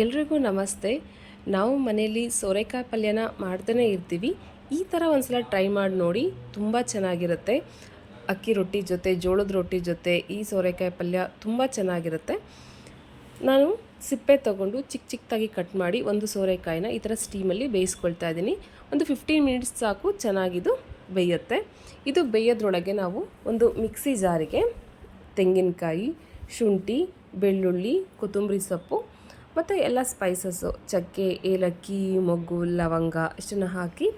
ಎಲ್ರಿಗೂ ನಮಸ್ತೆ. ನಾವು ಮನೆಯಲ್ಲಿ ಸೋರೆಕಾಯಿ ಪಲ್ಯನ ಮಾಡ್ತಾನೆ ಇರ್ತೀವಿ. ಈ ಥರ ಒಂದ್ಸಲ ಟ್ರೈ ಮಾಡಿ ನೋಡಿ, ತುಂಬ ಚೆನ್ನಾಗಿರುತ್ತೆ. ಅಕ್ಕಿ ರೊಟ್ಟಿ ಜೊತೆ, ಜೋಳದ ರೊಟ್ಟಿ ಜೊತೆ ಈ ಸೋರೆಕಾಯಿ ಪಲ್ಯ ತುಂಬ ಚೆನ್ನಾಗಿರುತ್ತೆ. ನಾನು ಸಿಪ್ಪೆ ತೊಗೊಂಡು ಚಿಕ್ಕ ಚಿಕ್ಕದಾಗಿ ಕಟ್ ಮಾಡಿ ಒಂದು ಸೋರೆಕಾಯಿನ ಈ ಥರ ಸ್ಟೀಮಲ್ಲಿ ಬೇಯಿಸ್ಕೊಳ್ತಾ ಇದ್ದೀನಿ. ಒಂದು 15 ಮಿನಿಟ್ಸ್ ಸಾಕು, ಚೆನ್ನಾಗಿದು ಬೇಯುತ್ತೆ. ಇದು ಬೇಯೋದ್ರೊಳಗೆ ನಾವು ಒಂದು ಮಿಕ್ಸಿ ಜಾರಿಗೆ ತೆಂಗಿನಕಾಯಿ, ಶುಂಠಿ, ಬೆಳ್ಳುಳ್ಳಿ, ಕೊತ್ತಂಬರಿ ಸೊಪ್ಪು ಮತ್ತು ಎಲ್ಲ ಸ್ಪೈಸಸ್ಸು, ಚಕ್ಕೆ, ಏಲಕ್ಕಿ, ಮೊಗ್ಗು, ಲವಂಗ ಇಷ್ಟನ್ನು ಹಾಕಿ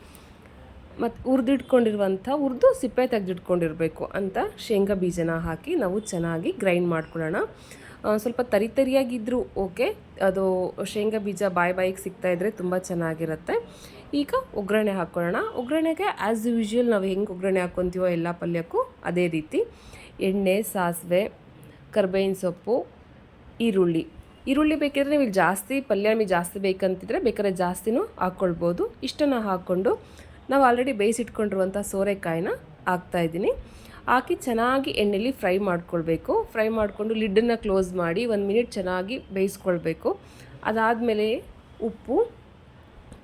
ಮತ್ತು ಹುರಿದು ಸಿಪ್ಪೆ ತೆಗೆದಿಟ್ಕೊಂಡಿರಬೇಕು ಅಂತ ಶೇಂಗಾ ಬೀಜನ ಹಾಕಿ ನಾವು ಚೆನ್ನಾಗಿ ಗ್ರೈಂಡ್ ಮಾಡ್ಕೊಳ್ಳೋಣ. ಸ್ವಲ್ಪ ತರಿಯಾಗಿದ್ದರೂ ಓಕೆ, ಅದು ಶೇಂಗಾ ಬೀಜ ಬಾಯಿಗೆ ಸಿಗ್ತಾಯಿದ್ರೆ ತುಂಬ ಚೆನ್ನಾಗಿರುತ್ತೆ. ಈಗ ಒಗ್ಗರಣೆ ಹಾಕ್ಕೊಳ್ಳೋಣ. ಒಗ್ಗರಣೆಗೆ ಆ್ಯಸ್ ಯೂಶ್ವಲ್ ನಾವು ಹೆಂಗೆ ಒಗ್ಗರಣೆ ಹಾಕ್ಕೊತೀವೋ ಎಲ್ಲ ಪಲ್ಯಕ್ಕೂ ಅದೇ ರೀತಿ ಎಣ್ಣೆ, ಸಾಸಿವೆ, ಕರ್ಬೇವಿನ ಸೊಪ್ಪು, ಈರುಳ್ಳಿ ಬೇಕಿದ್ರೆ ನೀವು ಜಾಸ್ತಿ ಪಲ್ಯ ನಿಮಗೆ ಜಾಸ್ತಿ ಬೇಕಂತಿದ್ರೆ ಬೇಕಾದ್ರೆ ಜಾಸ್ತಿನೂ ಹಾಕ್ಕೊಳ್ಬೋದು. ಇಷ್ಟನ್ನು ಹಾಕ್ಕೊಂಡು ನಾವು ಆಲ್ರೆಡಿ ಬೇಯಿಸಿಟ್ಕೊಂಡಿರುವಂಥ ಸೋರೆಕಾಯಿನ ಹಾಕ್ತಾಯಿದ್ದೀನಿ. ಹಾಕಿ ಚೆನ್ನಾಗಿ ಎಣ್ಣೆಲಿ ಫ್ರೈ ಮಾಡ್ಕೊಳ್ಬೇಕು. ಫ್ರೈ ಮಾಡಿಕೊಂಡು ಲಿಡ್ಡನ್ನು ಕ್ಲೋಸ್ ಮಾಡಿ 1 ಮಿನಿಟ್ ಚೆನ್ನಾಗಿ ಬೇಯಿಸ್ಕೊಳ್ಬೇಕು. ಅದಾದಮೇಲೆ ಉಪ್ಪು,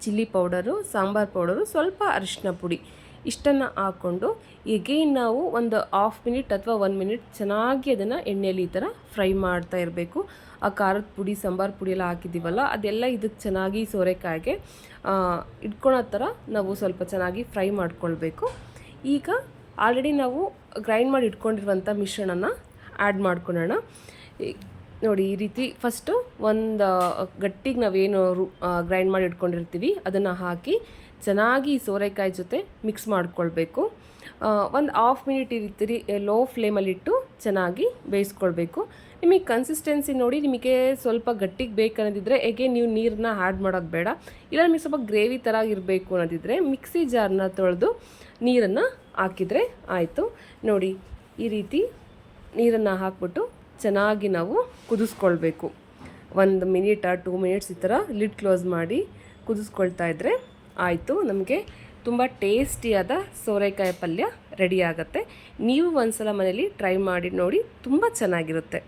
ಚಿಲ್ಲಿ ಪೌಡರು, ಸಾಂಬಾರು ಪೌಡರು, ಸ್ವಲ್ಪ ಅರಿಶಿನ ಪುಡಿ ಇಷ್ಟನ್ನು ಹಾಕ್ಕೊಂಡು ಎಗೈನ್ ನಾವು ಒಂದು 1/2 ಮಿನಿಟ್ ಅಥವಾ 1 ಮಿನಿಟ್ ಚೆನ್ನಾಗಿ ಅದನ್ನು ಎಣ್ಣೆಯಲ್ಲಿ ಈ ಥರ ಫ್ರೈ ಮಾಡ್ತಾ ಇರಬೇಕು. ಆ ಖಾರದ ಪುಡಿ, ಸಾಂಬಾರು ಪುಡಿ ಎಲ್ಲ ಹಾಕಿದ್ದೀವಲ್ಲ, ಅದೆಲ್ಲ ಇದಕ್ಕೆ ಚೆನ್ನಾಗಿ ಸೋರೆಕಾಯಿಗೆ ಇಟ್ಕೊಳೋ ಥರ ನಾವು ಸ್ವಲ್ಪ ಚೆನ್ನಾಗಿ ಫ್ರೈ ಮಾಡ್ಕೊಳ್ಬೇಕು. ಈಗ ಆಲ್ರೆಡಿ ನಾವು ಗ್ರೈಂಡ್ ಮಾಡಿ ಇಟ್ಕೊಂಡಿರುವಂಥ ಮಿಶ್ರಣನ ಆ್ಯಡ್ ಮಾಡ್ಕೊಳ್ಳೋಣ. ನೋಡಿ, ಈ ರೀತಿ ಫಸ್ಟು ಒಂದು ಗಟ್ಟಿಗೆ ನಾವೇನು ಗ್ರೈಂಡ್ ಮಾಡಿ ಇಟ್ಕೊಂಡಿರ್ತೀವಿ ಅದನ್ನು ಹಾಕಿ ಚೆನ್ನಾಗಿ ಸೋರೆಕಾಯಿ ಜೊತೆ ಮಿಕ್ಸ್ ಮಾಡ್ಕೊಳ್ಬೇಕು. ಒಂದು 1/2 ಮಿನಿಟ್ ಈ ರೀತಿ ಲೋ ಫ್ಲೇಮಲ್ಲಿಟ್ಟು ಚೆನ್ನಾಗಿ ಬೇಯಿಸ್ಕೊಳ್ಬೇಕು. ನಿಮಗೆ ಕನ್ಸಿಸ್ಟೆನ್ಸಿ ನೋಡಿ, ನಿಮಗೆ ಸ್ವಲ್ಪ ಗಟ್ಟಿಗೆ ಬೇಕನ್ನೋದಿದ್ರೆ ಹೇಗೆ ನೀವು ನೀರನ್ನ ಆ್ಯಡ್ ಮಾಡೋದು ಬೇಡ. ಇಲ್ಲ ನಿಮಗೆ ಸ್ವಲ್ಪ ಗ್ರೇವಿ ಥರ ಇರಬೇಕು ಅನ್ನೋದಿದ್ರೆ ಮಿಕ್ಸಿ ಜಾರನ್ನ ತೊಳೆದು ನೀರನ್ನು ಹಾಕಿದರೆ ಆಯಿತು. ನೋಡಿ, ಈ ರೀತಿ ನೀರನ್ನು ಹಾಕ್ಬಿಟ್ಟು ಚೆನ್ನಾಗಿ ನಾವು ಕುದಿಸ್ಕೊಳ್ಬೇಕು. 1 ಮಿನಿಟ್ 2 ಮಿನಿಟ್ಸ್ ಈ ಥರ ಲಿಡ್ ಕ್ಲೋಸ್ ಮಾಡಿ ಕುದಿಸ್ಕೊಳ್ತಾ ಇದ್ದರೆ ಆಯಿತು. ನಮಗೆ ತುಂಬ ಟೇಸ್ಟಿಯಾದ ಸೋರೆಕಾಯಿ ಪಲ್ಯ ರೆಡಿ ಆಗುತ್ತೆ. ನೀವು ಒಂದ್ಸಲ ಮನೇಲಿ ಟ್ರೈ ಮಾಡಿ ನೋಡಿ, ತುಂಬ ಚೆನ್ನಾಗಿರುತ್ತೆ.